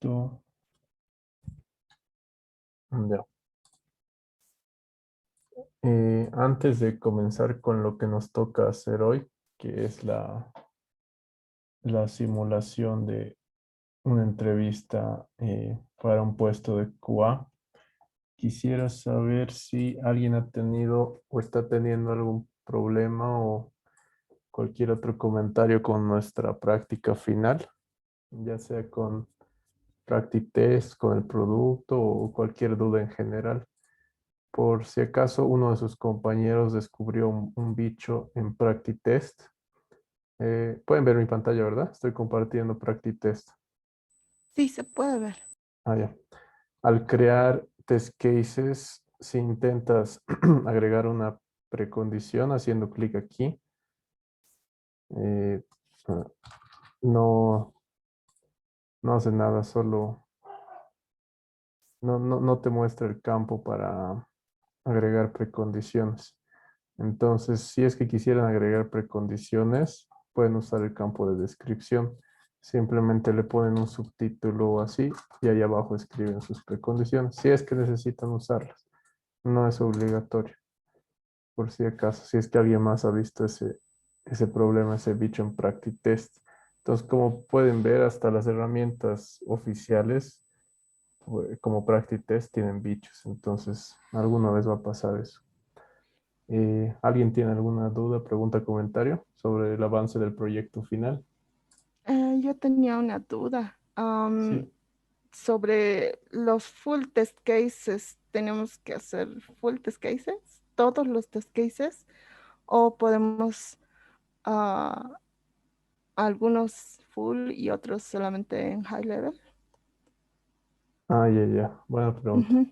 Listo. Ya. Antes de comenzar con lo que nos toca hacer hoy, que es la simulación de una entrevista para un puesto de QA, quisiera saber si alguien ha tenido o está teniendo algún problema o cualquier otro comentario con nuestra práctica final, ya sea con Practice Test, con el producto o cualquier duda en general. Por si acaso uno de sus compañeros descubrió un bicho en Practice Test. Pueden ver mi pantalla, ¿verdad? Estoy compartiendo Practice Test. Sí, se puede ver. Ah, ya. Al crear test cases, si intentas agregar una precondición haciendo clic aquí, eh, ah, no, no hace nada, solo no te muestra el campo para agregar precondiciones. Entonces, si es que quisieran agregar precondiciones, pueden usar el campo de descripción. Simplemente le ponen un subtítulo así y ahí abajo escriben sus precondiciones, si es que necesitan usarlas. No es obligatorio, por si acaso, si es que alguien más ha visto ese problema, ese bicho en Practice Test. Entonces, como pueden ver, hasta las herramientas oficiales, como Practice Test, tienen bichos. Entonces, alguna vez va a pasar eso. ¿Alguien tiene alguna duda, pregunta, comentario sobre el avance del proyecto final? Yo tenía una duda Sí. sobre los full test cases. ¿Tenemos que hacer full test cases? ¿Todos los test cases? ¿O podemos ah, algunos full y otros solamente en high level? Ah, ya. Buena pregunta. Ujú.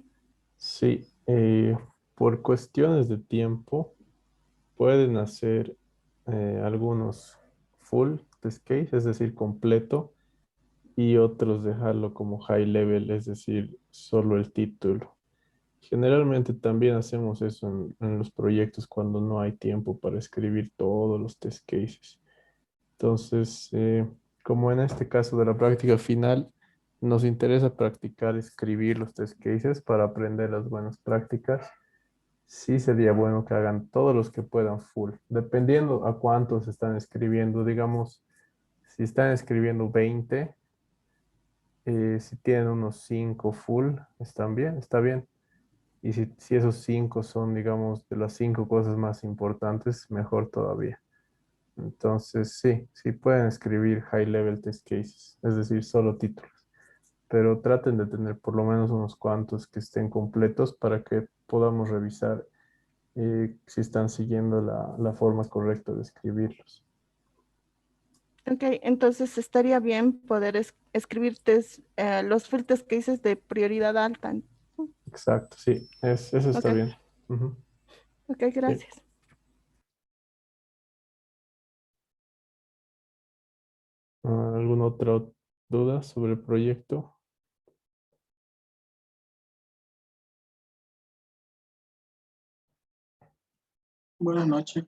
Sí, por cuestiones de tiempo pueden hacer algunos full test case, es decir, completo, y otros dejarlo como high level, es decir, solo el título. Generalmente también hacemos eso en los proyectos cuando no hay tiempo para escribir todos los test cases. Entonces, como en este caso de la práctica final, nos interesa practicar escribir los test cases para aprender las buenas prácticas. Sí sería bueno que hagan todos los que puedan full, dependiendo a cuántos están escribiendo. Digamos, si están escribiendo 20, si tienen unos 5 full, están bien, está bien. Y si esos 5 son, digamos, de las 5 cosas más importantes, mejor todavía. Entonces, sí pueden escribir high level test cases, es decir, solo títulos, pero traten de tener por lo menos unos cuantos que estén completos para que podamos revisar si están siguiendo la forma correcta de escribirlos. Ok, entonces estaría bien poder escribir los full test cases de prioridad alta. Exacto, sí, eso está Ok, bien. Ujú, ok, sí. gracias. ¿Alguna otra duda sobre el proyecto? Buenas noches.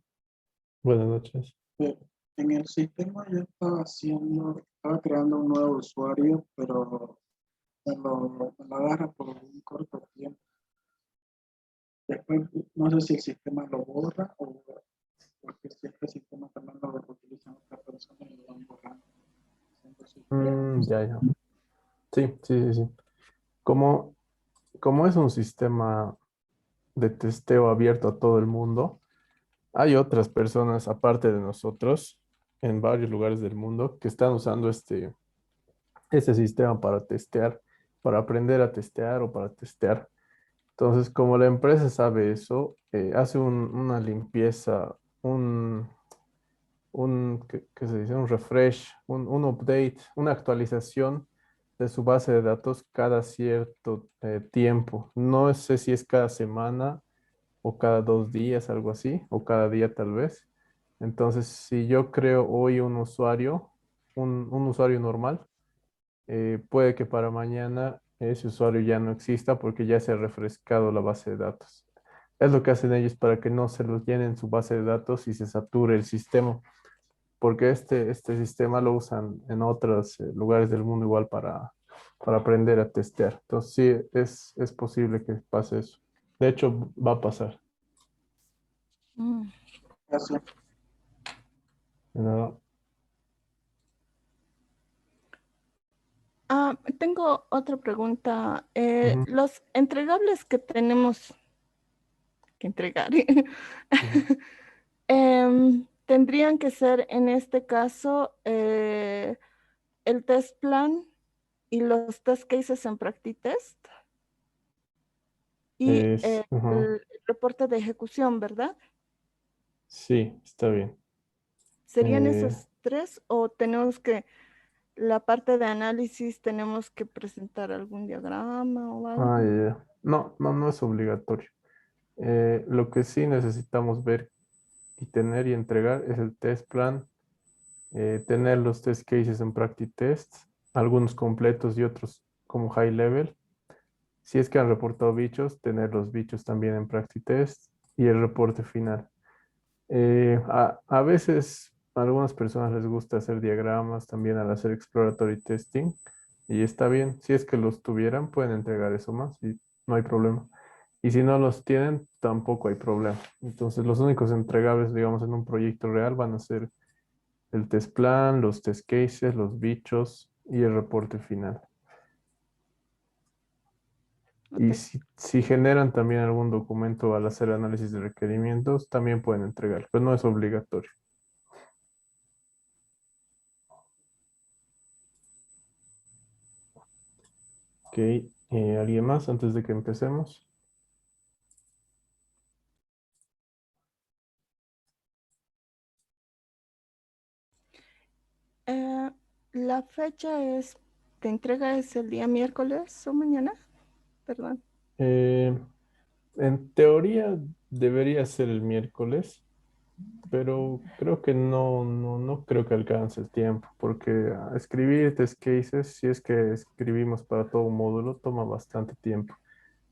Buenas noches. Eh, En el sistema yo estaba creando un nuevo usuario, pero me lo agarra por un corto tiempo. Después, no sé si el sistema lo borra o porque si este sistema también lo utilizan otras personas y lo van borrando. Entonces, Ya. Sí. Como, como es un sistema de testeo abierto a todo el mundo, hay otras personas aparte de nosotros en varios lugares del mundo que están usando este sistema para testear, para aprender a testear o para testear. Entonces, como la empresa sabe eso, hace una limpieza, ¿qué se dice? Un refresh, un update, una actualización de su base de datos cada cierto tiempo. No sé si es cada semana o cada 2 días, algo así, o cada día tal vez. Entonces, si yo creo hoy un usuario, un usuario normal, puede que para mañana ese usuario ya no exista porque ya se ha refrescado la base de datos. Es lo que hacen ellos para que no se los llenen su base de datos y se sature el sistema, porque este sistema lo usan en otros lugares del mundo igual para aprender a testear. Entonces sí, es posible que pase eso. De hecho, va a pasar. Mm. Gracias. De nada. Tengo otra pregunta. Ujú, Los entregables que tenemos que entregar, ujú. tendrían que ser en este caso el test plan y los test cases en PractiTest y Ajá. el reporte de ejecución, ¿verdad? Sí, está bien. ¿Serían Eh, esos tres o tenemos que, la parte de análisis, tenemos que presentar algún diagrama o algo? ya, ya. No, no, no es obligatorio. Lo que sí necesitamos ver y tener y entregar es el test plan, tener los test cases en practice test, algunos completos y otros como high level. Si es que han reportado bichos, tener los bichos también en practice test y el reporte final. A veces a algunas personas les gusta hacer diagramas también al hacer exploratory testing y está bien. Si es que los tuvieran, pueden entregar eso más y no hay problema. Y si no los tienen, tampoco hay problema. Entonces, los únicos entregables, digamos, en un proyecto real van a ser el test plan, los test cases, los bichos y el reporte final. Ok. Y si generan también algún documento al hacer análisis de requerimientos, también pueden entregar, pero no es obligatorio. Ok, ¿alguien más antes de que empecemos? Eh, la fecha de entrega es el día miércoles o mañana, perdón. Eh, en teoría debería ser el miércoles, pero creo que no creo que alcance el tiempo, porque escribir test cases, si es que escribimos para todo un módulo, toma bastante tiempo.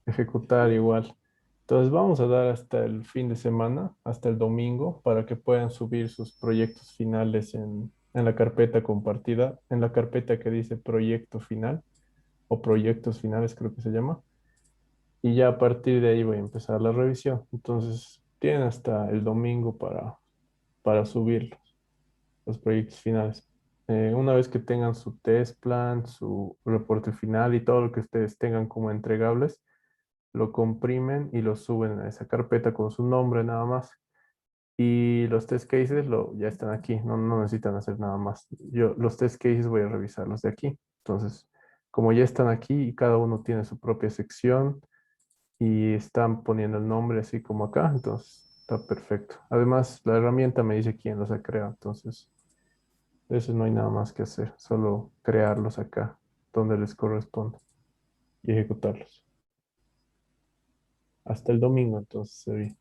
Ejecutar igual. Entonces vamos a dar hasta el fin de semana, hasta el domingo, para que puedan subir sus proyectos finales en la carpeta compartida, en la carpeta que dice proyecto final o proyectos finales creo que se llama. Y ya a partir de ahí voy a empezar la revisión. Entonces tienen hasta el domingo para subir los proyectos finales. Una vez que tengan su test plan, su reporte final y todo lo que ustedes tengan como entregables, lo comprimen y lo suben a esa carpeta con su nombre nada más. Y los test cases ya están aquí, no necesitan hacer nada más. Yo los test cases voy a revisarlos de aquí. Entonces, como ya están aquí y cada uno tiene su propia sección y están poniendo el nombre así como acá, entonces está perfecto. Además, la herramienta me dice quién los ha creado, entonces de eso no hay nada más que hacer, solo crearlos acá donde les corresponde y ejecutarlos. Hasta el domingo, entonces se ve.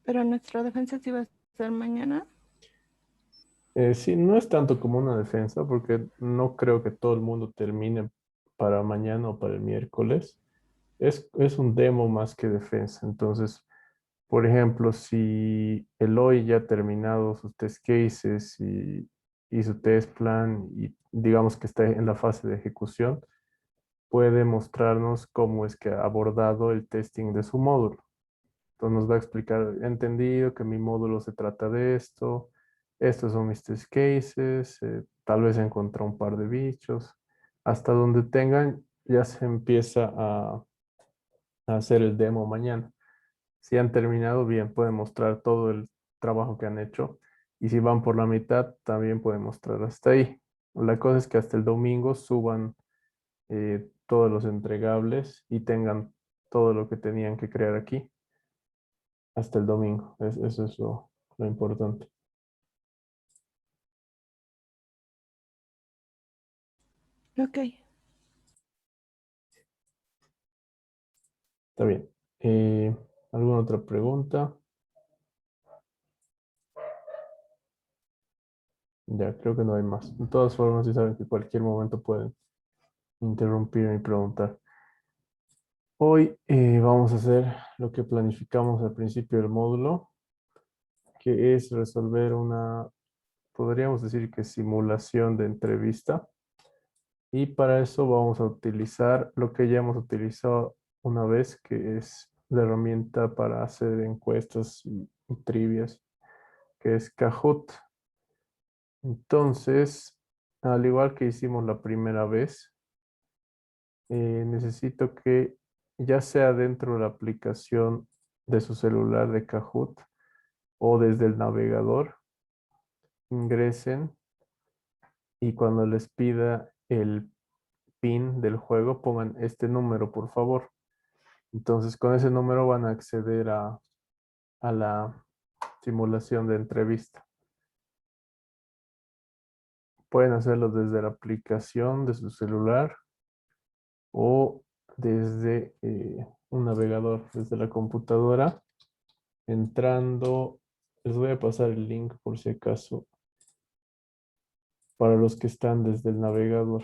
Pero nuestra defensa sí va a ser mañana. Sí, no es tanto como una defensa, porque no creo que todo el mundo termine para mañana o para el miércoles. Es un demo más que defensa. Entonces, por ejemplo, si Eloy ya ha terminado sus test cases y su test plan y digamos que está en la fase de ejecución, puede mostrarnos cómo es que ha abordado el testing de su módulo. Entonces nos va a explicar, he entendido que mi módulo se trata de esto, estos son mis test cases, tal vez encontré un par de bichos. Hasta donde tengan, ya se empieza a hacer el demo mañana. Si han terminado, bien, pueden mostrar todo el trabajo que han hecho. Y si van por la mitad, también pueden mostrar hasta ahí. La cosa es que hasta el domingo suban todos los entregables y tengan todo lo que tenían que crear aquí hasta el domingo. Eso es lo importante. Ok. Está bien. Eh, ¿Alguna otra pregunta? Ya, creo que no hay más. De todas formas, ya saben que en cualquier momento pueden interrumpirme y preguntar. Hoy vamos a hacer lo que planificamos al principio del módulo, que es resolver podríamos decir que simulación de entrevista. Y para eso vamos a utilizar lo que ya hemos utilizado una vez, que es la herramienta para hacer encuestas y trivias, que es Kahoot. Entonces, al igual que hicimos la primera vez, necesito que ya sea dentro de la aplicación de su celular de Kahoot o desde el navegador, ingresen y cuando les pida el PIN del juego, pongan este número, por favor. Entonces, con ese número van a acceder a la simulación de entrevista. Pueden hacerlo desde la aplicación de su celular o desde un navegador, desde la computadora. Entrando, les voy a pasar el link por si acaso para los que están desde el navegador.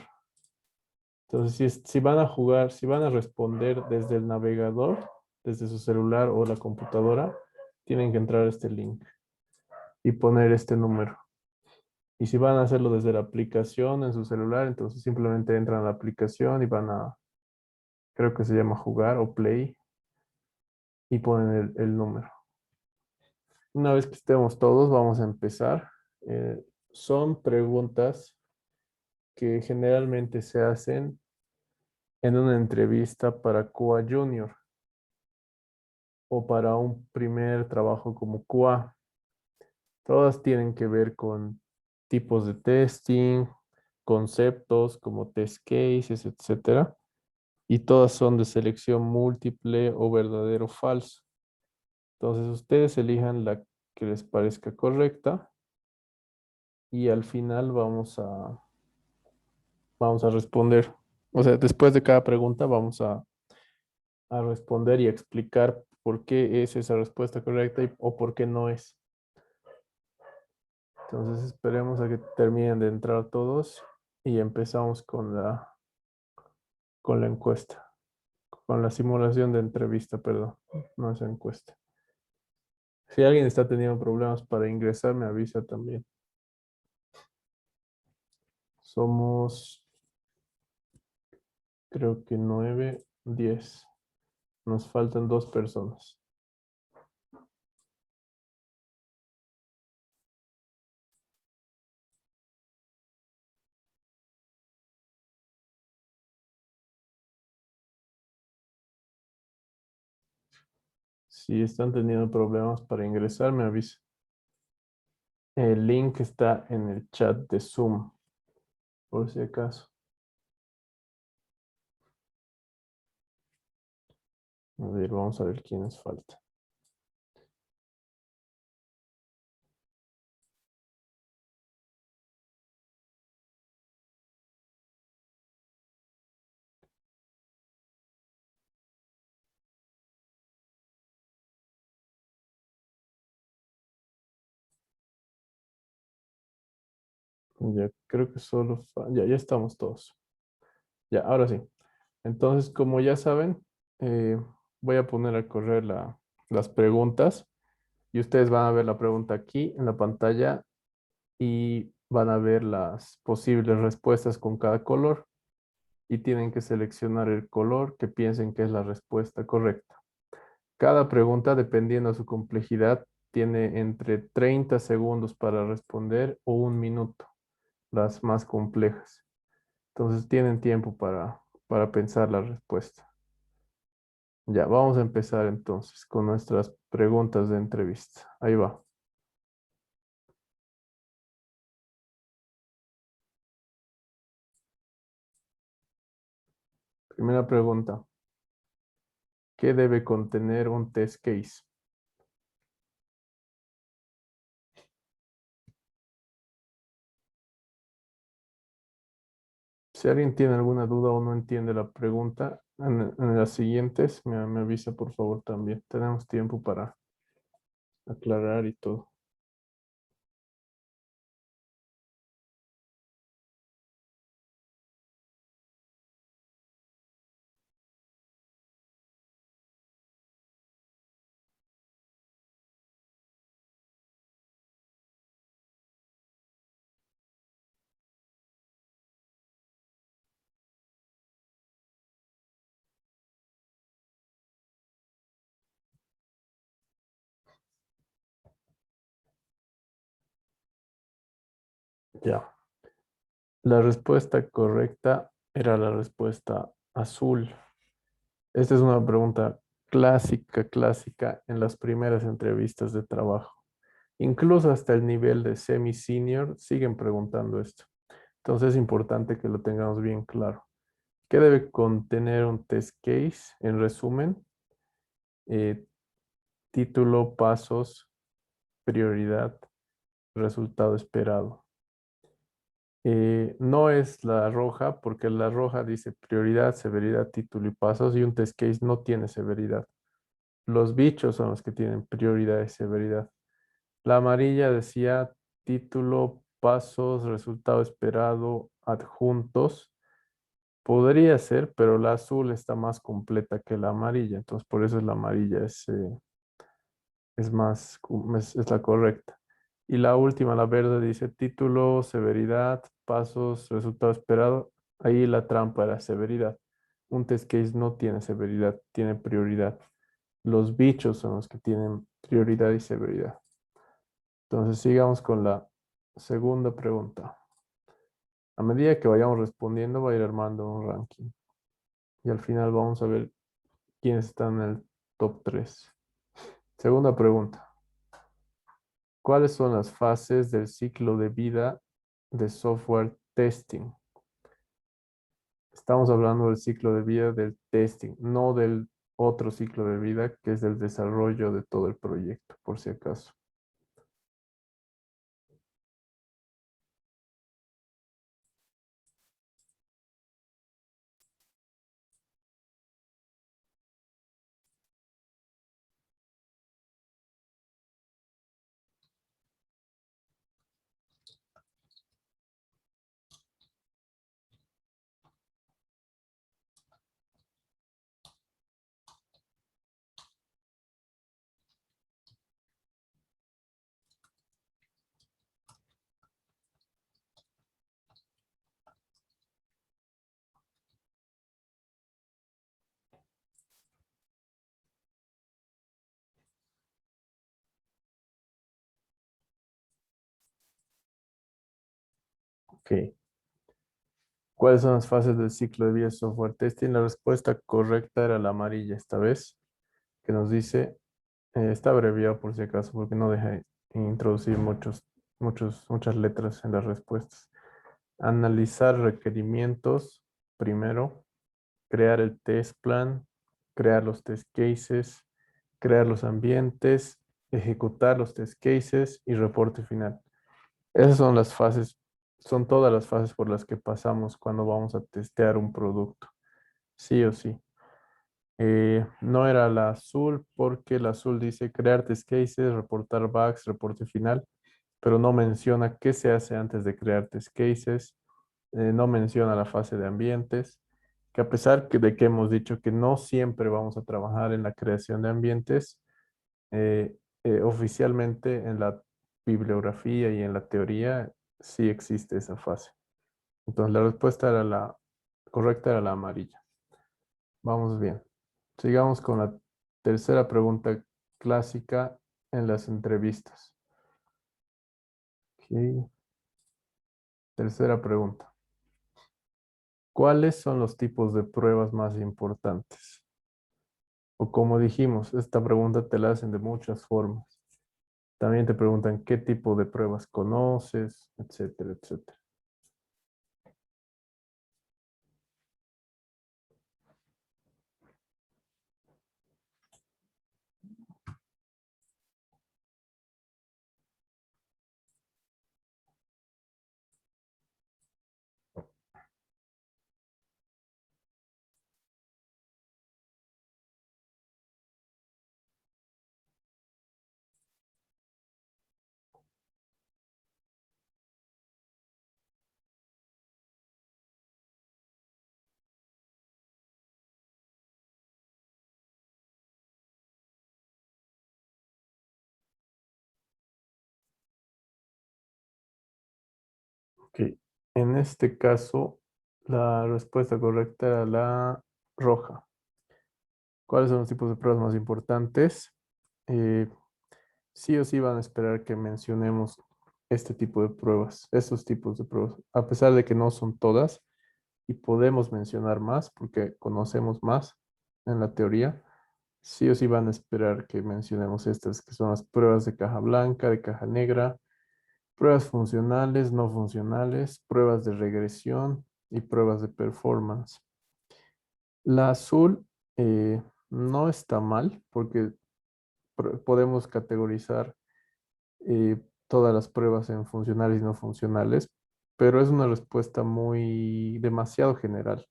Entonces, si van a jugar, si van a responder desde el navegador, desde su celular o la computadora, tienen que entrar a este link y poner este número. Y si van a hacerlo desde la aplicación en su celular, entonces simplemente entran a la aplicación y van a, creo que se llama jugar o play, y ponen el número. Una vez que estemos todos, vamos a empezar. Son preguntas que generalmente se hacen en una entrevista para QA Junior o para un primer trabajo como QA. Todas tienen que ver con tipos de testing, conceptos como test cases, etcétera. Y todas son de selección múltiple o verdadero o falso. Entonces ustedes elijan la que les parezca correcta y al final vamos a responder. O sea, después de cada pregunta vamos a responder y a explicar por qué es esa respuesta correcta o por qué no es. Entonces esperemos a que terminen de entrar todos y empezamos con la encuesta, con la simulación de entrevista, perdón, no es encuesta. Si alguien está teniendo problemas para ingresar, me avisa también. Somos, creo que 9, 10. Nos faltan 2 personas. Si están teniendo problemas para ingresar, me avisa. El link está en el chat de Zoom, por si acaso. A ver, vamos a ver quiénes faltan. Ya creo que ya estamos todos. Ya, ahora sí. Entonces, como ya saben, eh, voy a poner a correr las preguntas y ustedes van a ver la pregunta aquí en la pantalla y van a ver las posibles respuestas con cada color y tienen que seleccionar el color que piensen que es la respuesta correcta. Cada pregunta, dependiendo de su complejidad, tiene entre 30 segundos para responder o 1 minuto, las más complejas. Entonces tienen tiempo para pensar la respuesta. Ya, vamos a empezar entonces con nuestras preguntas de entrevista. Ahí va. Primera pregunta. ¿Qué debe contener un test case? Si alguien tiene alguna duda o no entiende la pregunta, en las siguientes me avisa por favor también. Tenemos tiempo para aclarar y todo. Ya. La respuesta correcta era la respuesta azul. Esta es una pregunta clásica en las primeras entrevistas de trabajo. Incluso hasta el nivel de semi-senior siguen preguntando esto. Entonces es importante que lo tengamos bien claro. ¿Qué debe contener un test case? En resumen, eh, título, pasos, prioridad, resultado esperado. No es la roja, porque la roja dice prioridad, severidad, título y pasos, y un test case no tiene severidad. Los bichos son los que tienen prioridad y severidad. La amarilla decía título, pasos, resultado esperado, adjuntos. Podría ser, pero la azul está más completa que la amarilla, entonces por eso es la amarilla, es más, es la correcta. Y la última, la verde, dice título, severidad, pasos, resultado esperado. Ahí la trampa era severidad. Un test case no tiene severidad, tiene prioridad. Los bichos son los que tienen prioridad y severidad. Entonces sigamos con la segunda pregunta. A medida que vayamos respondiendo, va a ir armando un ranking. Y al final vamos a ver quiénes están en el top 3. Segunda pregunta. ¿Cuáles son las fases del ciclo de vida de software testing? Estamos hablando del ciclo de vida del testing, no del otro ciclo de vida que es el desarrollo de todo el proyecto, por si acaso. Ok. ¿Cuáles son las fases del ciclo de vida de software testing? La respuesta correcta era la amarilla esta vez, que nos dice, está abreviado por si acaso, porque no deja introducir muchas letras en las respuestas. Analizar requerimientos primero, crear el test plan, crear los test cases, crear los ambientes, ejecutar los test cases y reporte final. Esas son las fases, son todas las fases por las que pasamos cuando vamos a testear un producto, sí o sí. No era la azul porque la azul dice crear test cases, reportar bugs, reporte final, pero no menciona qué se hace antes de crear test cases, no menciona la fase de ambientes, que a pesar de que hemos dicho que no siempre vamos a trabajar en la creación de ambientes, eh, oficialmente en la bibliografía y en la teoría sí existe esa fase. Entonces la respuesta era la correcta, era la amarilla. Vamos bien. Sigamos con la tercera pregunta clásica en las entrevistas. Ok. Tercera pregunta. ¿Cuáles son los tipos de pruebas más importantes? O como dijimos, esta pregunta te la hacen de muchas formas. También te preguntan qué tipo de pruebas conoces, etcétera, etcétera. Ok. En este caso, la respuesta correcta era la roja. ¿Cuáles son los tipos de pruebas más importantes? Sí o sí van a esperar que mencionemos este tipo de pruebas, estos tipos de pruebas, a pesar de que no son todas y podemos mencionar más porque conocemos más en la teoría, sí o sí van a esperar que mencionemos estas, que son las pruebas de caja blanca, de caja negra, pruebas funcionales, no funcionales, pruebas de regresión y pruebas de performance. La azul no está mal porque podemos categorizar todas las pruebas en funcionales y no funcionales, pero es una respuesta muy demasiado general.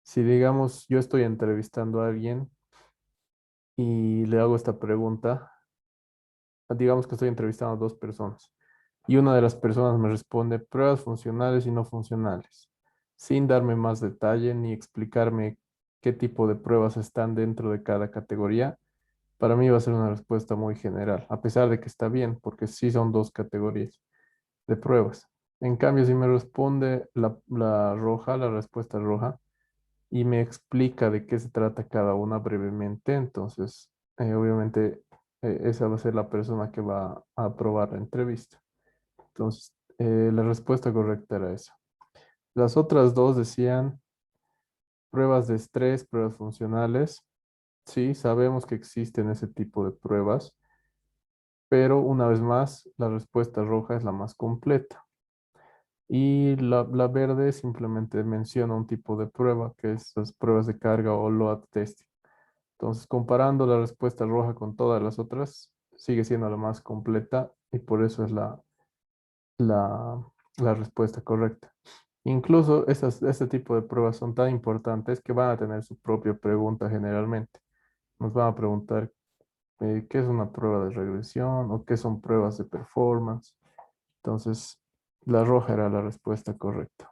Si digamos, yo estoy entrevistando a alguien y le hago esta pregunta, digamos que estoy entrevistando a dos personas y una de las personas me responde pruebas funcionales y no funcionales, sin darme más detalle ni explicarme qué tipo de pruebas están dentro de cada categoría. Para mí va a ser una respuesta muy general, a pesar de que está bien, porque sí son dos categorías de pruebas. En cambio, si me responde la roja, la respuesta roja, y me explica de qué se trata cada una brevemente, entonces, obviamente, esa va a ser la persona que va a aprobar la entrevista. Entonces, la respuesta correcta era esa. Las otras dos decían pruebas de estrés, pruebas funcionales. Sí, sabemos que existen ese tipo de pruebas, pero una vez más, la respuesta roja es la más completa. Y la verde simplemente menciona un tipo de prueba, que es las pruebas de carga o load testing. Entonces, comparando la respuesta roja con todas las otras, sigue siendo la más completa y por eso es la, la respuesta correcta. Incluso este tipo de pruebas son tan importantes que van a tener su propia pregunta generalmente. Nos van a preguntar qué es una prueba de regresión o qué son pruebas de performance. Entonces, la roja era la respuesta correcta.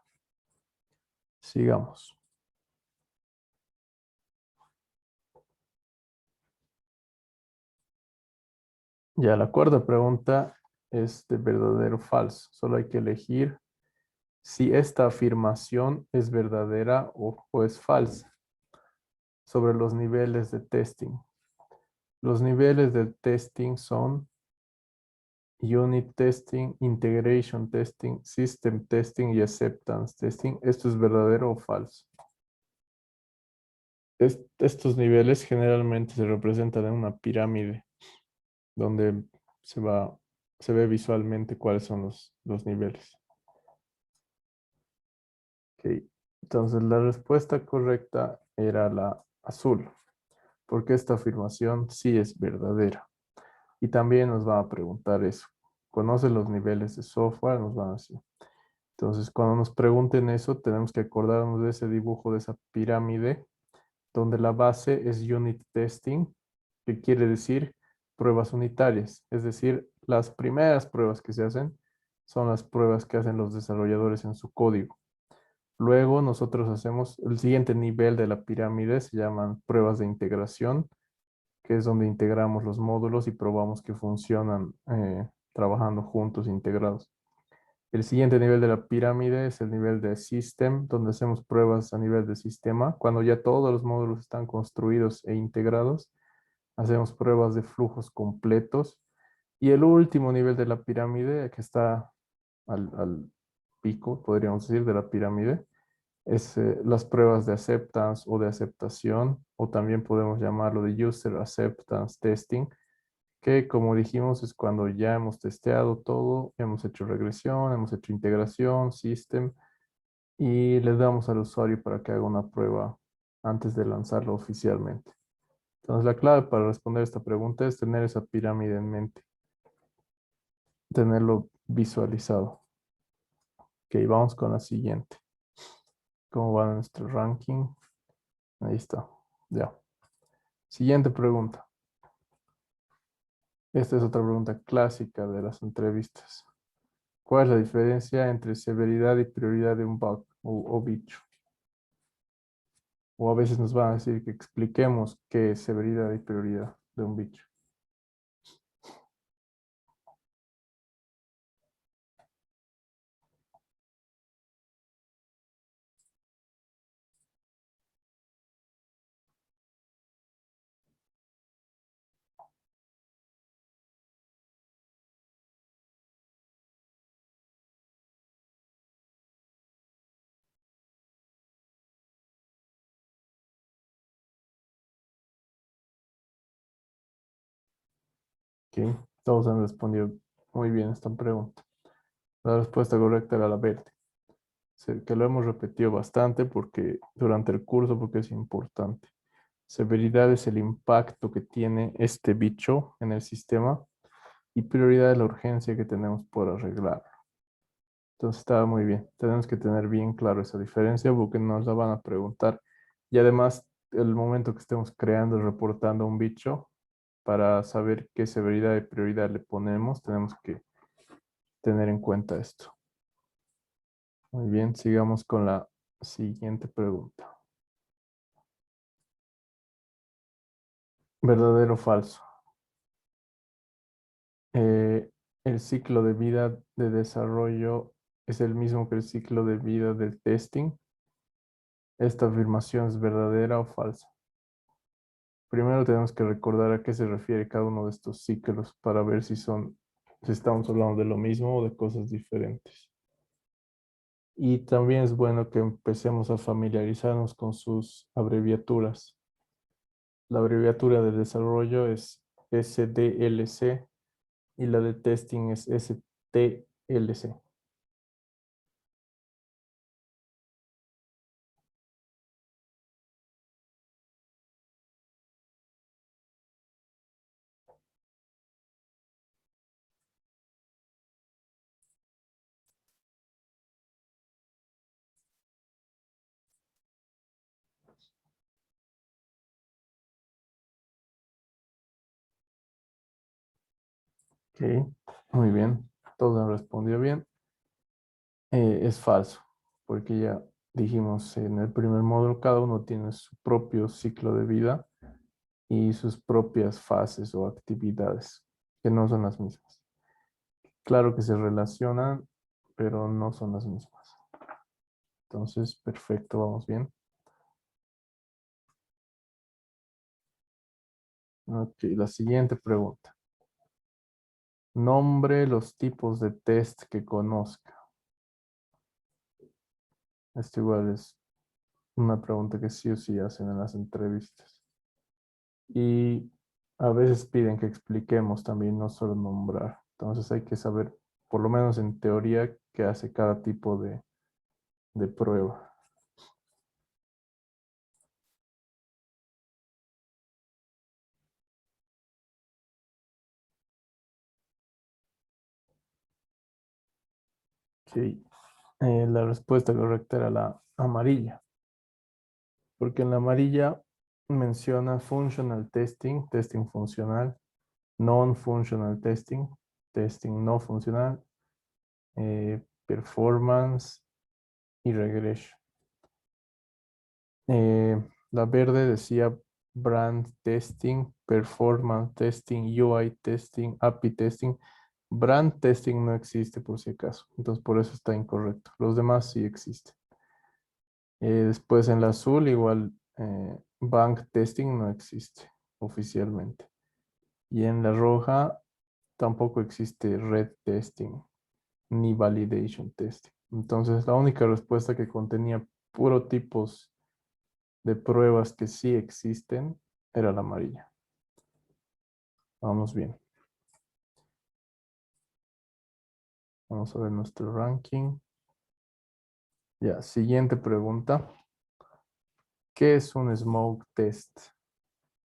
Sigamos. Ya, la cuarta pregunta es de verdadero o falso. Solo hay que elegir si esta afirmación es verdadera o es falsa sobre los niveles de testing. Los niveles del testing son unit testing, integration testing, system testing y acceptance testing. ¿Esto es verdadero o falso? Estos niveles generalmente se representan en una pirámide donde se va, se ve visualmente cuáles son los niveles. Ok. Entonces la respuesta correcta era la azul, porque esta afirmación sí es verdadera. Y también nos va a preguntar eso. ¿Conoce los niveles de software? Nos van a decir. Entonces, cuando nos pregunten eso, tenemos que acordarnos de ese dibujo, de esa pirámide, donde la base es unit testing, que quiere decir pruebas unitarias. Es decir, las primeras pruebas que se hacen son las pruebas que hacen los desarrolladores en su código. Luego nosotros hacemos el siguiente nivel de la pirámide, se llaman pruebas de integración, que es donde integramos los módulos y probamos que funcionan trabajando juntos, integrados. El siguiente nivel de la pirámide es el nivel de system, donde hacemos pruebas a nivel de sistema. Cuando ya todos los módulos están construidos e integrados, hacemos pruebas de flujos completos. Y el último nivel de la pirámide, que está al pico, podríamos decir, de la pirámide, es las pruebas de acceptance o de aceptación, o también podemos llamarlo de user acceptance testing, que como dijimos es cuando ya hemos testeado todo, hemos hecho regresión, hemos hecho integración, system, y le damos al usuario para que haga una prueba antes de lanzarlo oficialmente. Entonces la clave para responder esta pregunta es tener esa pirámide en mente, tenerlo visualizado. Ok, vamos con la siguiente. ¿Cómo va nuestro ranking? Ahí está. Ya. Siguiente pregunta. Esta es otra pregunta clásica de las entrevistas. ¿Cuál es la diferencia entre severidad y prioridad de un bug o bicho? O a veces nos van a decir que expliquemos qué es severidad y prioridad de un bicho. Ok, todos han respondido muy bien esta pregunta. La respuesta correcta era la verde. Que lo hemos repetido bastante porque durante el curso porque es importante. Severidad es el impacto que tiene este bicho en el sistema y prioridad es la urgencia que tenemos por arreglarlo. Entonces estaba muy bien. Tenemos que tener bien claro esa diferencia porque nos la van a preguntar. Y además, el momento que estemos creando y reportando un bicho, para saber qué severidad y prioridad le ponemos, tenemos que tener en cuenta esto. Muy bien, sigamos con la siguiente pregunta. ¿Verdadero o falso? Eh, el ciclo de vida de desarrollo es el mismo que el ciclo de vida del testing. ¿Esta afirmación es verdadera o falsa? Primero tenemos que recordar a qué se refiere cada uno de estos ciclos para ver si estamos hablando de lo mismo o de cosas diferentes. Y también es bueno que empecemos a familiarizarnos con sus abreviaturas. La abreviatura de desarrollo es SDLC y la de testing es STLC. Ok, muy bien. Todos han respondido bien. Es falso, porque ya dijimos en el primer módulo, cada uno tiene su propio ciclo de vida y sus propias fases o actividades, que no son las mismas. Claro que se relacionan, pero no son las mismas. Entonces, perfecto, vamos bien. Ok, la siguiente pregunta. Nombre los tipos de test que conozca. Esto igual es una pregunta que sí o sí hacen en las entrevistas. Y a veces piden que expliquemos también, no solo nombrar. Entonces hay que saber, por lo menos en teoría, qué hace cada tipo de prueba. Ok, la respuesta correcta era la amarilla, porque en la amarilla menciona functional testing, testing funcional, non-functional testing, testing no funcional, performance y regression. La verde decía brand testing, performance testing, UI testing, API testing. Brand testing no existe por si acaso, entonces por eso está incorrecto. Los demás sí existen. Después en la azul igual bank testing no existe oficialmente. Y en la roja tampoco existe red testing ni validation testing. Entonces la única respuesta que contenía puro tipos de pruebas que sí existen era la amarilla. Vamos bien. Vamos a ver nuestro ranking. Ya, siguiente pregunta. ¿Qué es un smoke test?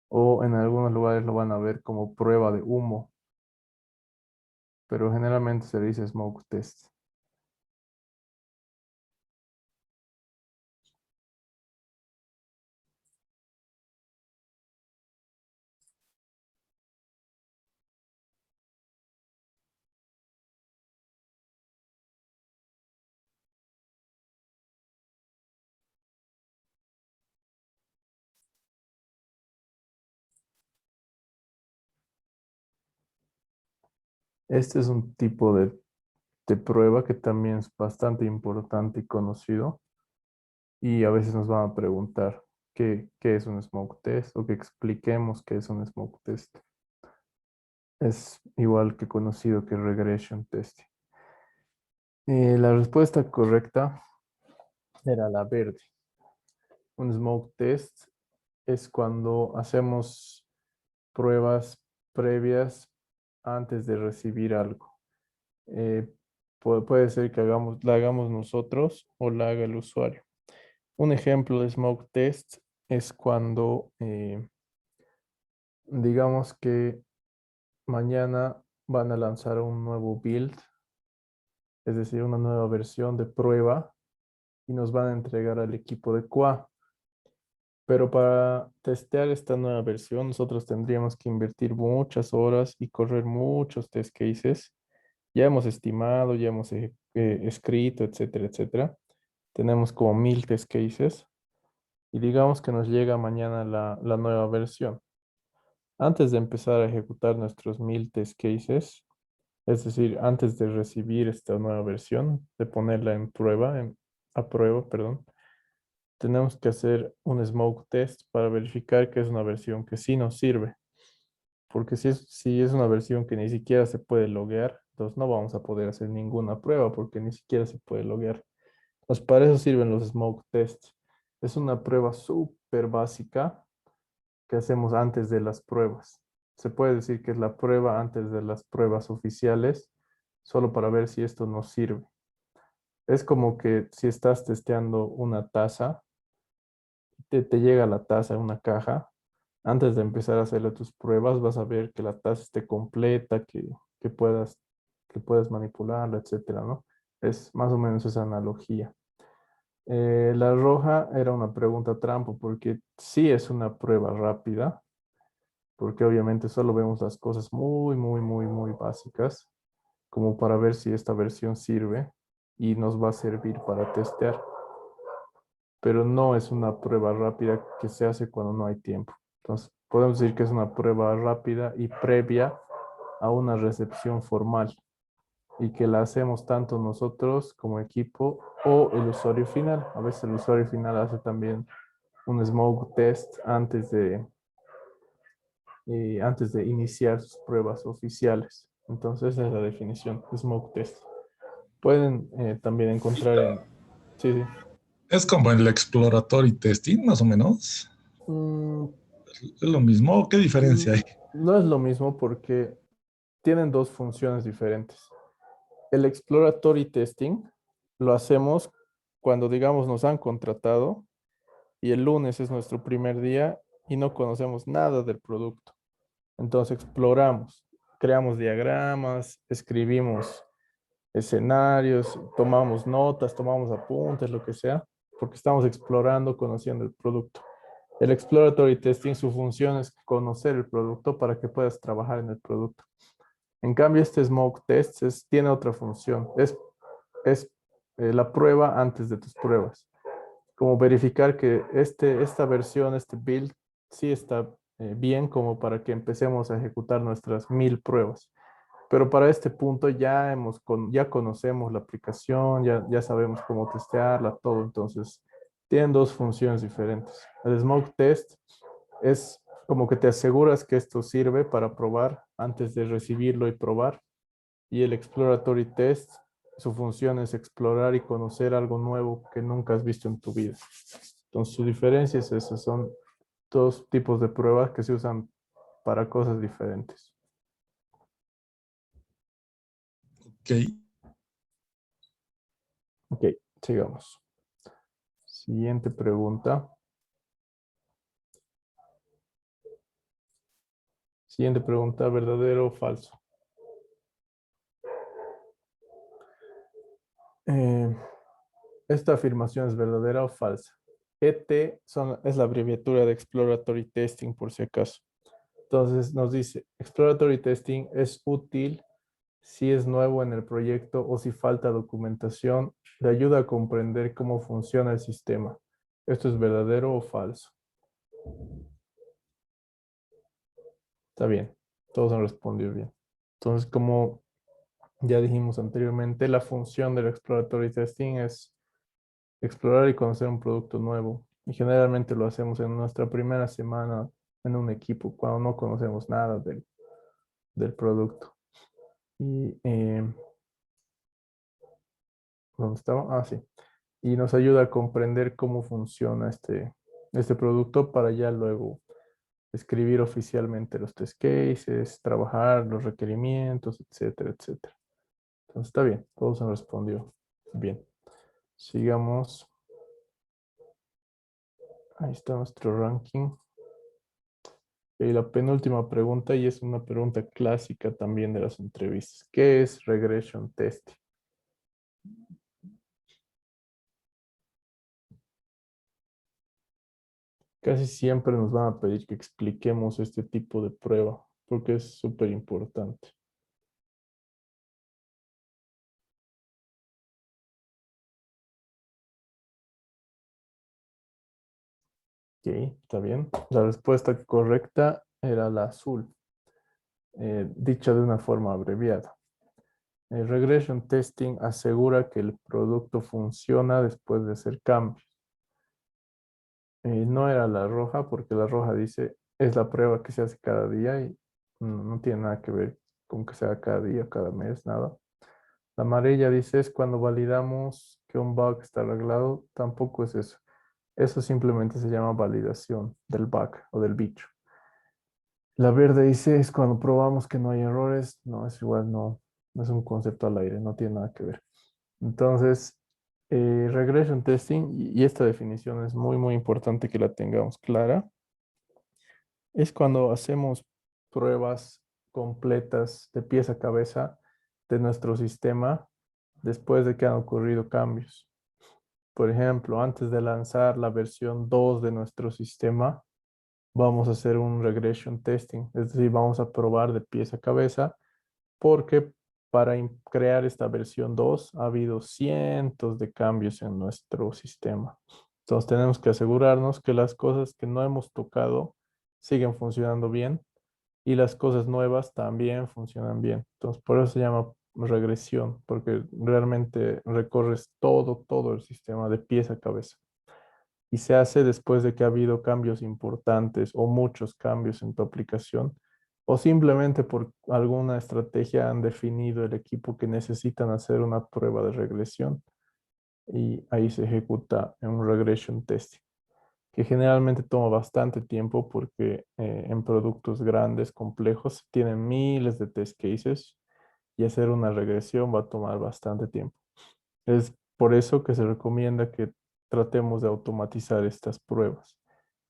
O en algunos lugares lo van a ver como prueba de humo, pero generalmente se dice smoke test. Este es un tipo de prueba que también es bastante importante y conocido. Y a veces nos van a preguntar qué es un smoke test o que expliquemos qué es un smoke test. Es igual que conocido que regression testing. La respuesta correcta era la verde. Un smoke test es cuando hacemos pruebas previas antes de recibir algo. Eh, puede ser que la hagamos nosotros o la haga el usuario. Un ejemplo de smoke test es cuando digamos que mañana van a lanzar un nuevo build, es decir, una nueva versión de prueba y nos van a entregar al equipo de QA. Pero para testear esta nueva versión, nosotros tendríamos que invertir muchas horas y correr muchos test cases. Ya hemos estimado, ya hemos escrito, etcétera, etcétera. Tenemos como 1000 test cases y digamos que nos llega mañana la nueva versión. Antes de empezar a ejecutar nuestros 1000 test cases, es decir, antes de recibir esta nueva versión, de ponerla en prueba, a prueba, perdón, tenemos que hacer un smoke test para verificar que es una versión que sí nos sirve. Porque si es una versión que ni siquiera se puede loguear, entonces no vamos a poder hacer ninguna prueba porque ni siquiera se puede loguear. Pues para eso sirven los smoke tests. Es una prueba súper básica que hacemos antes de las pruebas. Se puede decir que es la prueba antes de las pruebas oficiales, solo para ver si esto nos sirve. Es como que si estás testeando una taza, te llega la taza en una caja, antes de empezar a hacerle tus pruebas, vas a ver que la taza esté completa, que puedas, que puedas manipularla, etcétera, ¿no? Es más o menos esa analogía. La roja era una pregunta trampa porque sí es una prueba rápida, porque obviamente solo vemos las cosas muy, muy, muy, muy básicas, como para ver si esta versión sirve y nos va a servir para testear, pero no es una prueba rápida que se hace cuando no hay tiempo. Entonces, podemos decir que es una prueba rápida y previa a una recepción formal y que la hacemos tanto nosotros como equipo o el usuario final. A veces el usuario final hace también un smoke test antes de iniciar sus pruebas oficiales. Entonces, esa es la definición, smoke test. Pueden también encontrar en... Sí, sí. Es como el exploratory testing, más o menos. Mm, ¿Es lo mismo? ¿Qué diferencia hay? no es lo mismo porque tienen dos funciones diferentes. El exploratory testing lo hacemos cuando, digamos, nos han contratado y el lunes es nuestro primer día y no conocemos nada del producto. Entonces exploramos, creamos diagramas, escribimos escenarios, tomamos notas, tomamos apuntes, lo que sea, porque estamos explorando, conociendo el producto. El exploratory testing, su función es conocer el producto para que puedas trabajar en el producto. En cambio, este smoke test tiene otra función, es la prueba antes de tus pruebas, como verificar que esta versión, este build, sí está bien como para que empecemos a ejecutar nuestras 1000 pruebas. Pero para este punto ya conocemos la aplicación, ya sabemos cómo testearla, todo. Entonces, tienen dos funciones diferentes. El smoke test es como que te aseguras que esto sirve para probar antes de recibirlo y probar. Y el exploratory test, su función es explorar y conocer algo nuevo que nunca has visto en tu vida. Entonces, su diferencia es esa. Son dos tipos de pruebas que se usan para cosas diferentes. Ok. Ok, sigamos. Siguiente pregunta. Siguiente pregunta, ¿verdadero o falso? Eh, esta afirmación es verdadera o falsa. Es la abreviatura de Exploratory Testing, por si acaso. Entonces nos dice, Exploratory Testing es útil si es nuevo en el proyecto o si falta documentación, le ayuda a comprender cómo funciona el sistema. ¿Esto es verdadero o falso? Está bien, todos han respondido bien. Entonces, como ya dijimos anteriormente, la función del exploratory testing es explorar y conocer un producto nuevo. Y generalmente lo hacemos en nuestra primera semana en un equipo, cuando no conocemos nada del producto. Y, ¿dónde estaba? Ah, sí. Y nos ayuda a comprender cómo funciona este producto para ya luego escribir oficialmente los test cases, trabajar los requerimientos, etcétera, etcétera. Entonces está bien, todos han respondido bien. Sigamos. Ahí está nuestro ranking. Y la penúltima pregunta, y es una pregunta clásica también de las entrevistas. ¿Qué es regression testing? Casi siempre nos van a pedir que expliquemos este tipo de prueba, porque es súper importante. Ok, está bien. La respuesta correcta era la azul, dicha de una forma abreviada. El regression testing asegura que el producto funciona después de hacer cambios. No era la roja, porque la roja dice es la prueba que se hace cada día y no tiene nada que ver con que sea cada día, cada mes, nada. La amarilla dice es cuando validamos que un bug está arreglado, tampoco es eso. Eso simplemente se llama validación del bug o del bicho. La verde dice es cuando probamos que no hay errores. No, es igual, no es un concepto al aire, no tiene nada que ver. Entonces, regression testing, y esta definición es muy, muy importante que la tengamos clara, es cuando hacemos pruebas completas de pies a cabeza de nuestro sistema después de que han ocurrido cambios. Por ejemplo, antes de lanzar la versión 2 de nuestro sistema, vamos a hacer un regression testing, es decir, vamos a probar de pies a cabeza porque para crear esta versión 2 ha habido cientos de cambios en nuestro sistema. Entonces tenemos que asegurarnos que las cosas que no hemos tocado siguen funcionando bien y las cosas nuevas también funcionan bien. Entonces por eso se llama regresión, porque realmente recorres todo el sistema de pies a cabeza. Y se hace después de que ha habido cambios importantes o muchos cambios en tu aplicación, o simplemente por alguna estrategia han definido el equipo que necesitan hacer una prueba de regresión y ahí se ejecuta un regression testing, que generalmente toma bastante tiempo porque en productos grandes, complejos, tienen miles de test cases y hacer una regresión va a tomar bastante tiempo. Es por eso que se recomienda que tratemos de automatizar estas pruebas.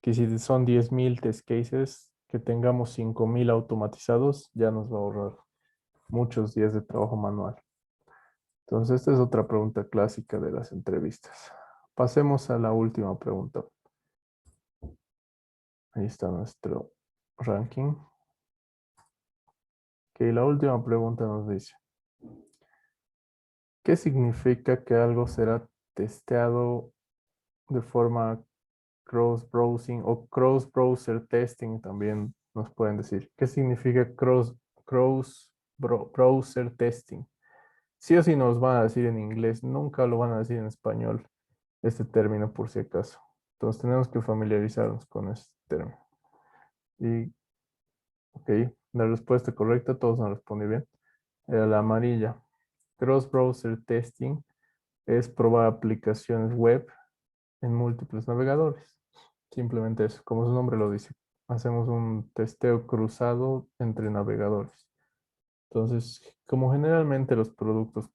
Que si son 10.000 test cases, que tengamos 5.000 automatizados, ya nos va a ahorrar muchos días de trabajo manual. Entonces, esta es otra pregunta clásica de las entrevistas. Pasemos a la última pregunta. Ahí está nuestro ranking. Que la última pregunta nos dice, ¿qué significa que algo será testeado de forma cross-browsing o cross-browser testing también nos pueden decir? ¿Qué significa cross-browser testing? Sí o sí nos van a decir en inglés, nunca lo van a decir en español, este término por si acaso. Entonces tenemos que familiarizarnos con este término. Y, ok, la respuesta correcta, todos han respondido bien, era la amarilla. Cross-browser testing es probar aplicaciones web en múltiples navegadores. Simplemente eso, como su nombre lo dice. Hacemos un testeo cruzado entre navegadores. Entonces, como generalmente los productos,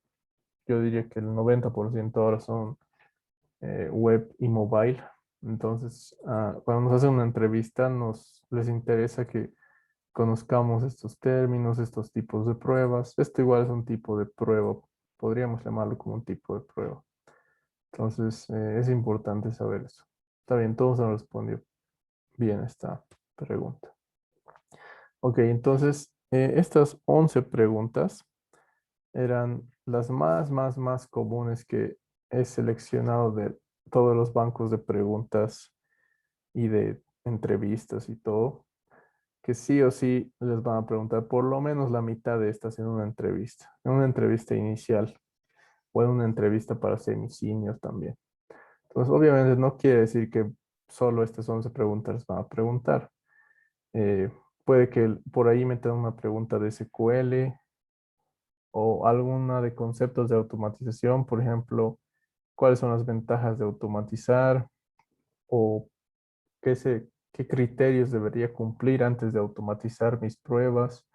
yo diría que el 90% ahora son web y mobile. Entonces, cuando nos hacen una entrevista, les interesa que conozcamos estos términos, estos tipos de pruebas. Esto igual es un tipo de prueba. Podríamos llamarlo como un tipo de prueba. Entonces, es importante saber eso. Está bien, todos han respondido bien esta pregunta. Ok, entonces, estas 11 preguntas eran las más comunes que he seleccionado de todos los bancos de preguntas y de entrevistas y todo, que sí o sí les van a preguntar por lo menos la mitad de estas en una entrevista inicial o en una entrevista para semicinios también. Entonces, obviamente no quiere decir que solo estas 11 preguntas les van a preguntar. Eh, Puede que por ahí metan una pregunta de SQL o alguna de conceptos de automatización, por ejemplo, cuáles son las ventajas de automatizar o qué criterios debería cumplir antes de automatizar mis pruebas,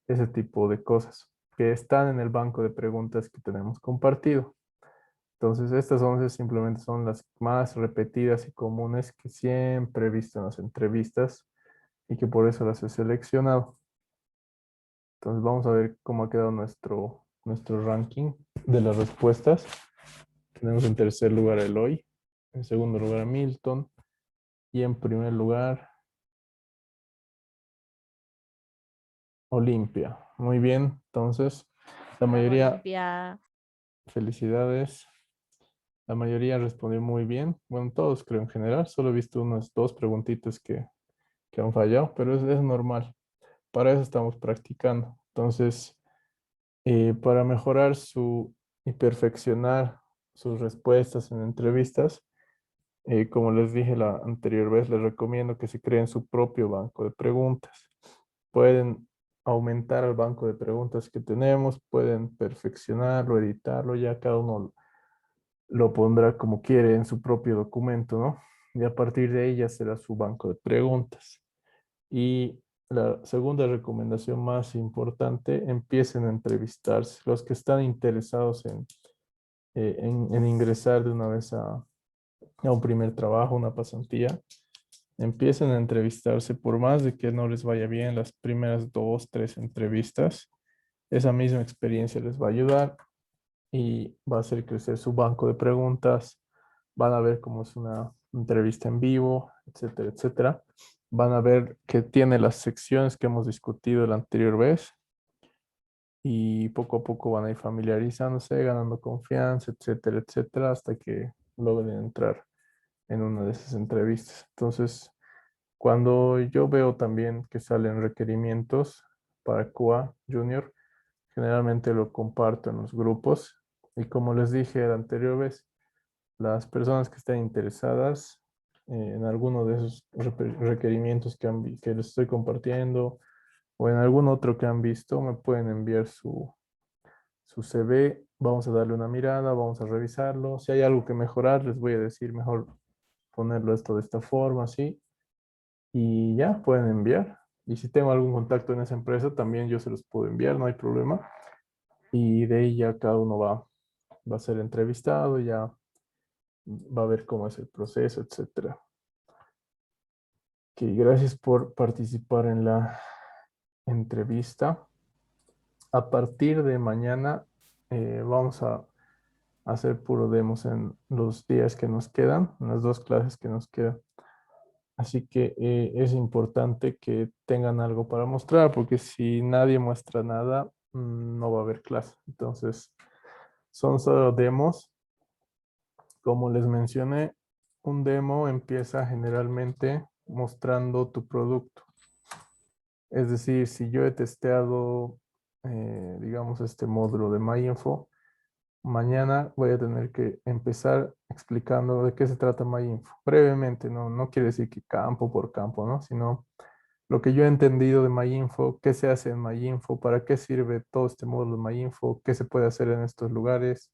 ese tipo de cosas que están en el banco de preguntas que tenemos compartido. Entonces, estas 11 simplemente son las más repetidas y comunes que siempre he visto en las entrevistas y que por eso las he seleccionado. Entonces, vamos a ver cómo ha quedado nuestro ranking de las respuestas. Tenemos en tercer lugar a Eloy, en segundo lugar a Milton y en primer lugar Olimpia. Muy bien, entonces la Bravo, mayoría, Olimpia. felicidades, la mayoría respondió muy bien. Bueno, todos creo en general, solo he visto unas 2 preguntitas que han fallado, pero es normal. Para eso estamos practicando. Entonces, para mejorar y perfeccionar sus respuestas en entrevistas, como les dije la anterior vez, les recomiendo que se creen su propio banco de preguntas. Pueden aumentar el banco de preguntas que tenemos, pueden perfeccionarlo, editarlo, ya cada uno lo pondrá como quiere en su propio documento, ¿no? Y a partir de ahí ya será su banco de preguntas. Y la segunda recomendación más importante, empiecen a entrevistarse. Los que están interesados en ingresar de una vez a un primer trabajo, una pasantía, empiecen a entrevistarse, por más de que no les vaya bien las primeras 2, 3 entrevistas, esa misma experiencia les va a ayudar y va a hacer crecer su banco de preguntas, van a ver cómo es una entrevista en vivo, etcétera, etcétera. Van a ver que tiene las secciones que hemos discutido la anterior vez y poco a poco van a ir familiarizándose, ganando confianza, etcétera, etcétera, hasta que logren entrar en una de esas entrevistas. Entonces, cuando yo veo también que salen requerimientos para QA Junior, generalmente lo comparto en los grupos y como les dije la anterior vez, las personas que estén interesadas en alguno de esos requerimientos que les estoy compartiendo o en algún otro que han visto, me pueden enviar su CV, vamos a darle una mirada, vamos a revisarlo. Si hay algo que mejorar, les voy a decir mejor ponerlo esto de esta forma, así, y ya pueden enviar. Y si tengo algún contacto en esa empresa, también yo se los puedo enviar, no hay problema. Y de ahí ya cada uno va a ser entrevistado, ya va a ver cómo es el proceso, etcétera. Ok, gracias por participar en la entrevista. A partir de mañana vamos a hacer puro demos en los días que nos quedan, en las 2 clases que nos quedan. Así que es importante que tengan algo para mostrar, porque si nadie muestra nada, no va a haber clase. Entonces, son solo demos. Como les mencioné, un demo empieza generalmente mostrando tu producto. Es decir, si yo he testeado, digamos, este módulo de MyInfo, mañana voy a tener que empezar explicando de qué se trata MyInfo. Brevemente, no quiere decir que campo por campo, ¿no? Sino lo que yo he entendido de MyInfo, qué se hace en MyInfo, para qué sirve todo este módulo de MyInfo, qué se puede hacer en estos lugares,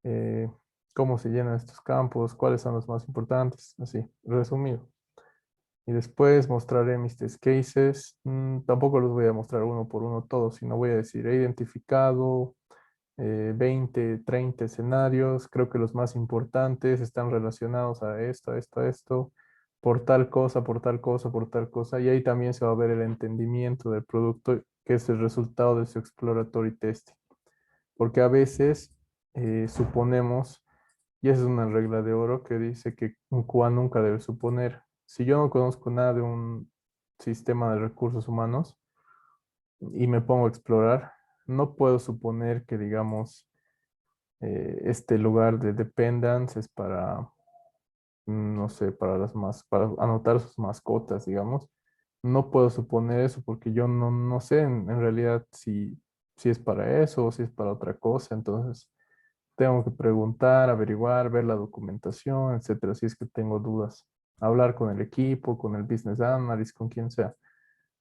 eh, cómo se llenan estos campos, cuáles son los más importantes, así, resumido. Y después mostraré mis test cases. Tampoco los voy a mostrar uno por uno todos, sino voy a decir, he identificado 20, 30 escenarios. Creo que los más importantes están relacionados a esto, a esto, a esto, por tal cosa, por tal cosa, por tal cosa. Y ahí también se va a ver el entendimiento del producto, que es el resultado de su exploratory testing. Porque a veces suponemos, y esa es una regla de oro que dice que un QA nunca debe suponer. Si yo no conozco nada de un sistema de recursos humanos y me pongo a explorar, no puedo suponer que, digamos, este lugar de dependence es para, no sé, para anotar sus mascotas, digamos. No puedo suponer eso porque yo no sé en realidad si es para eso o si es para otra cosa. Entonces, tengo que preguntar, averiguar, ver la documentación, etcétera, si es que tengo dudas. Hablar con el equipo, con el business analyst, con quien sea.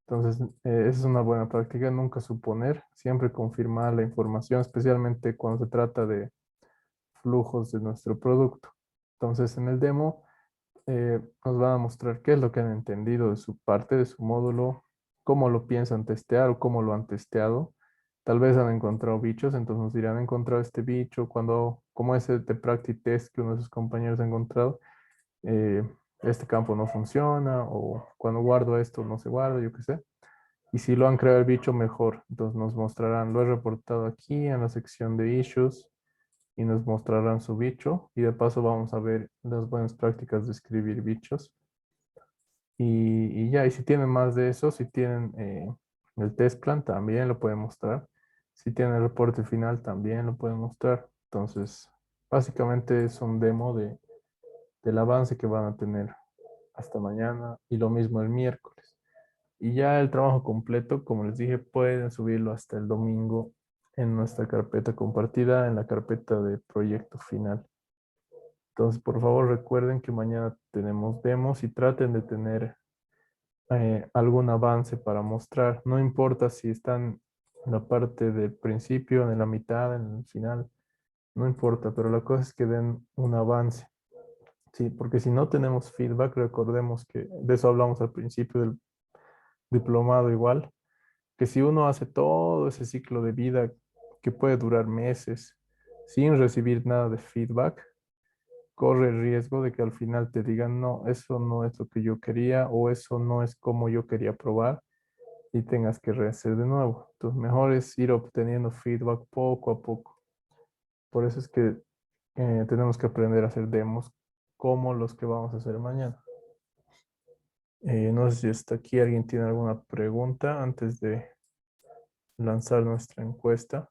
Entonces, esa es una buena práctica, nunca suponer, siempre confirmar la información, especialmente cuando se trata de flujos de nuestro producto. Entonces, en el demo, nos van a mostrar qué es lo que han entendido de su parte, de su módulo, cómo lo piensan testear o cómo lo han testeado. Tal vez han encontrado bichos, entonces nos dirán, he encontrado este bicho, como ese de practice test que uno de sus compañeros ha encontrado, eh, este campo no funciona, o cuando guardo esto no se guarda, yo qué sé. Y si lo han creado el bicho, mejor. Entonces nos mostrarán, lo he reportado aquí en la sección de issues y nos mostrarán su bicho. Y de paso vamos a ver las buenas prácticas de escribir bichos. Y ya, y si tienen más de eso, si tienen el test plan, también lo pueden mostrar. Si tienen el reporte final, también lo pueden mostrar. Entonces, básicamente es un demo del avance que van a tener hasta mañana y lo mismo el miércoles. Y ya el trabajo completo, como les dije, pueden subirlo hasta el domingo en nuestra carpeta compartida, en la carpeta de proyecto final. Entonces, por favor, recuerden que mañana tenemos demos y traten de tener algún avance para mostrar. No importa si están en la parte del principio, en la mitad, en el final, no importa, pero la cosa es que den un avance. Sí, porque si no tenemos feedback, recordemos que de eso hablamos al principio del diplomado igual, que si uno hace todo ese ciclo de vida que puede durar meses sin recibir nada de feedback, corre el riesgo de que al final te digan, no, eso no es lo que yo quería o eso no es como yo quería probar y tengas que rehacer de nuevo. Entonces, mejor es ir obteniendo feedback poco a poco. Por eso es que tenemos que aprender a hacer demos como los que vamos a hacer mañana. No sé si hasta aquí alguien tiene alguna pregunta antes de lanzar nuestra encuesta.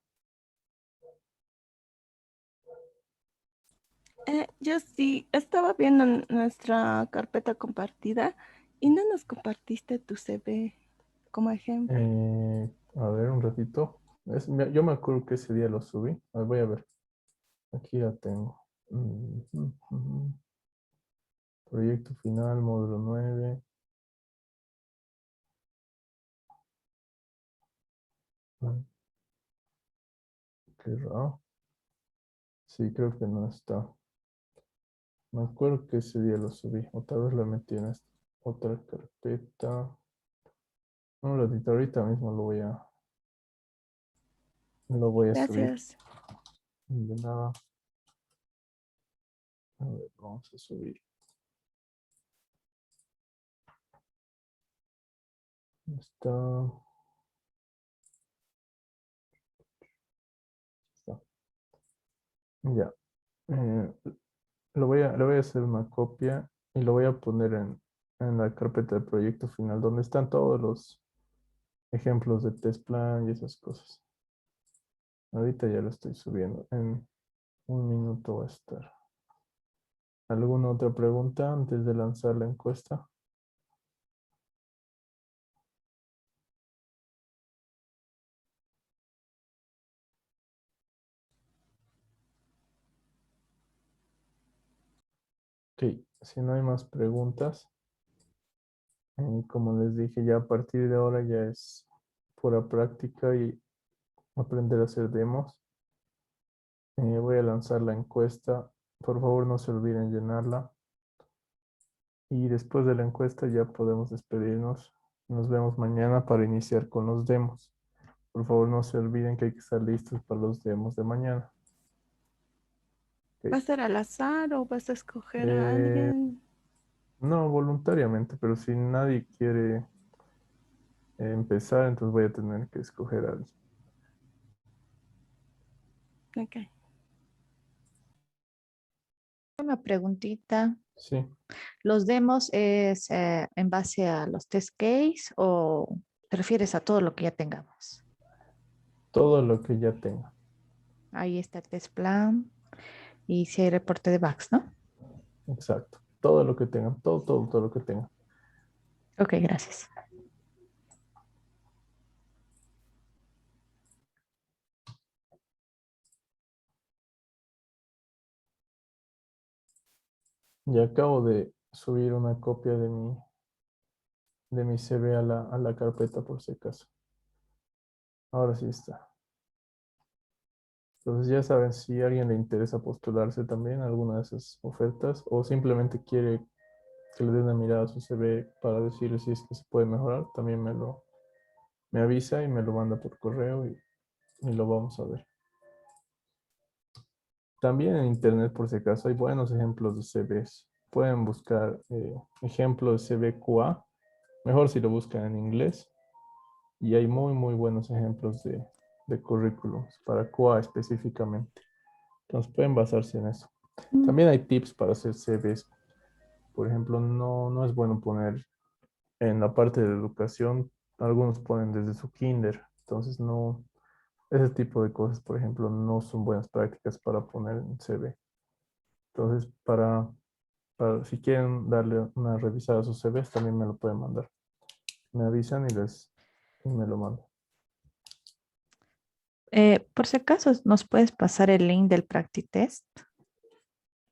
Yo sí, estaba viendo nuestra carpeta compartida y no nos compartiste tu CV como ejemplo. A ver, un ratito. Yo me acuerdo que ese día lo subí. A ver, voy a ver. Aquí la tengo. Proyecto final, módulo 9. Qué raro. Sí, creo que no está. Me acuerdo que ese día lo subí. Otra vez lo metí en esta otra carpeta. Un ratito, ahorita mismo lo voy a subir. Gracias. De nada. A ver, vamos a subir. Está. Está. Ya. Eh, le voy a hacer una copia y lo voy a poner en la carpeta de proyecto final, donde están todos los ejemplos de test plan y esas cosas. Ahorita ya lo estoy subiendo. En un minuto va a estar. ¿Alguna otra pregunta antes de lanzar la encuesta? Ok, si no hay más preguntas, como les dije, ya a partir de ahora ya es pura práctica y aprender a hacer demos. Voy a lanzar la encuesta. Por favor, no se olviden llenarla. Y después de la encuesta ya podemos despedirnos. Nos vemos mañana para iniciar con los demos. Por favor, no se olviden que hay que estar listos para los demos de mañana. ¿Va a Ok. ser al azar o vas a escoger a Eh, alguien? no voluntariamente, pero si nadie quiere empezar, entonces voy a tener que escoger a alguien. Ok. Una preguntita. Sí, ¿Los demos es en base a los test case o te refieres a todo lo que ya tengamos? todo lo que ya tenga. Ahí está el test plan y si hay reporte de bugs, ¿no? Exacto. Todo lo que tengan. Todo lo que tengan. Ok, gracias. Y acabo de subir una copia de mi CV a la carpeta por si acaso. Ahora sí está. Entonces ya saben, si a alguien le interesa postularse también a alguna de esas ofertas o simplemente quiere que le dé una mirada a su CV para decirle si es que se puede mejorar, también me avisa y me lo manda por correo y lo vamos a ver. También en internet, por si acaso, hay buenos ejemplos de CVs. Pueden buscar ejemplos de CV QA, mejor si lo buscan en inglés. Y hay muy, muy buenos ejemplos de currículums para QA específicamente. Entonces pueden basarse en eso. También hay tips para hacer CVs. Por ejemplo, no es bueno poner en la parte de educación, algunos ponen desde su kinder. Entonces no, ese tipo de cosas, por ejemplo, no son buenas prácticas para poner en CV. Entonces, si quieren darle una revisada a sus CVs, también me lo pueden mandar. Me avisan y me lo mandan. Por si acaso, ¿nos puedes pasar el link del PractiTest?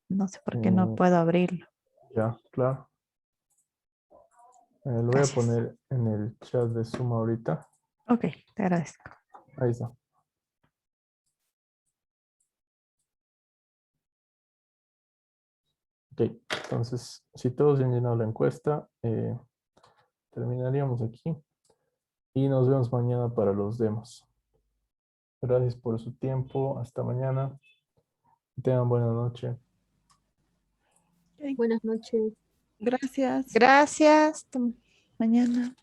No sé por qué no Mm, puedo abrirlo. ya, claro. Lo voy a Gracias. poner en el chat de Zoom ahorita. Ok, te agradezco. Ahí está. Ok, entonces, si todos han llenado la encuesta, terminaríamos aquí y nos vemos mañana para los demos. Gracias por su tiempo. Hasta mañana. Tengan buena noche. Ok, Buenas noches. gracias. Gracias. Hasta mañana.